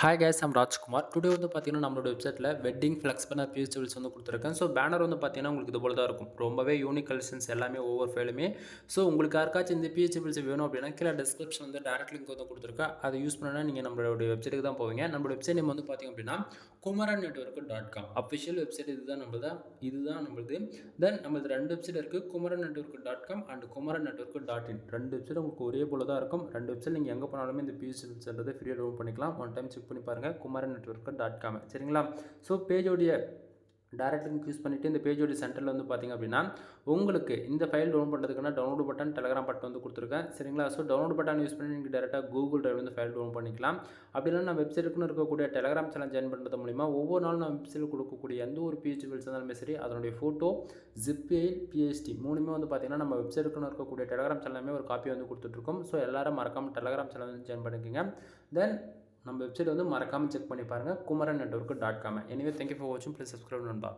Hi guys I'm Rajkumar. Today வந்து பார்த்தீங்கன்னா, நம்மளோட வெப்சைட்டில் வெட்டிங் ஃப்ளெக்ஸ் பேனர் பிஹெச்டபிள்ஸ் வந்து கொடுத்துருக்கேன். ஸோ பேனர் வந்து பார்த்தீங்கன்னா, உங்களுக்கு இது போல தான் இருக்கும். ரொம்பவே யூனிக் கலெக்ஷன்ஸ் எல்லாமே ஒவ்வொரு ஃபைலுமே. ஸோ உங்களுக்கு யாருக்காச்சும் இந்த பிஹெச்டபிள்ஸ் வேணும் அப்படின்னா, கீழே டிஸ்கிரிப்ஷன் வந்து டேரக்ட் லிங்க் வந்து கொடுத்துருக்கேன். அதை யூஸ் பண்ணனா நீங்கள் நம்மளுடைய வெப்சைட்டுக்கு தான் போவீங்க. நம்மளோட வெப்சைட் நேம் வந்து பார்த்தீங்க அப்படின்னா, Kumaran network .com official website இதுதான் நம்மளுது. தென் நம்மளது 2 வெப்சைட் இருக்குது. Kumaran network .com and Kumaran network .in 2 website உங்களுக்கு ஒரே போல தான் இருக்கும். 2 வெப்சைட் நீங்கள் எங்கே போனாலுமே இந்த பிஹெச்டபிள்ஸ்ன்றது ஃப்ரீயாக டவுன்லோட் பண்ணிக்கலாம். ஒன் டைம் செக் பண்ணி பாருங்கள். குமரன் நெட்வொர்க் .com சரிங்களா. ஸோ பேஜோடைய டேரக்ட் லிங்க் யூஸ் பண்ணிவிட்டு இந்த பேஜோடைய சென்டரில் வந்து பார்த்திங்க அப்படின்னா, உங்களுக்கு இந்த ஃபைல் டவுன்லோட் பண்ணுறதுக்குன்னா டவுன்லோட் பட்டன், டெலகிராம் பட்டன் வந்து கொடுத்துருக்கேன் சரிங்களா. ஸோ டவுன்லோட் பட்டன் யூஸ் பண்ணி நீங்கள் டேரெக்டாக கூகுள் டிரைவ் வந்து ஃபைல் டவுன்லோட் பண்ணிக்கலாம். அப்படி இல்லைனா நான் வெப்சைட்டுக்குன்னு இருக்கக்கூடிய டெலகிராம் சேனல் ஜாயின் பண்ணுறது மூலிமா ஒவ்வொரு நாளும் நான் வெப்சைட்டில் கொடுக்கக்கூடிய எந்த ஒரு பிஹெச்டபிள்ஸ் இருந்தாலுமே சரி, அதனுடைய ஃபோட்டோ, ஜிப் ஃபைல், பிஎஸ்டி மூணுமே வந்து பார்த்திங்கன்னா நம்ம வெப்சைட்டுக்குன்னு இருக்கக்கூடிய டெலகிராம் சேனலுமே ஒரு காப்பி வந்து கொடுத்துட்ருக்கோம். ஸோ எல்லாரும் மறக்காமல் டெலகிராம் சேனல் வந்து ஜாயின் பண்ணிக்கோங்க. தென் நம்ம வெப்சைட் வந்து மறக்காமல் செக் பண்ணி பாருங்கள். Kumaran network .com. Anyway thank you for வாட்சிங். ப்ளீஸ் சப்ஸ்கிரைப் நண்பா.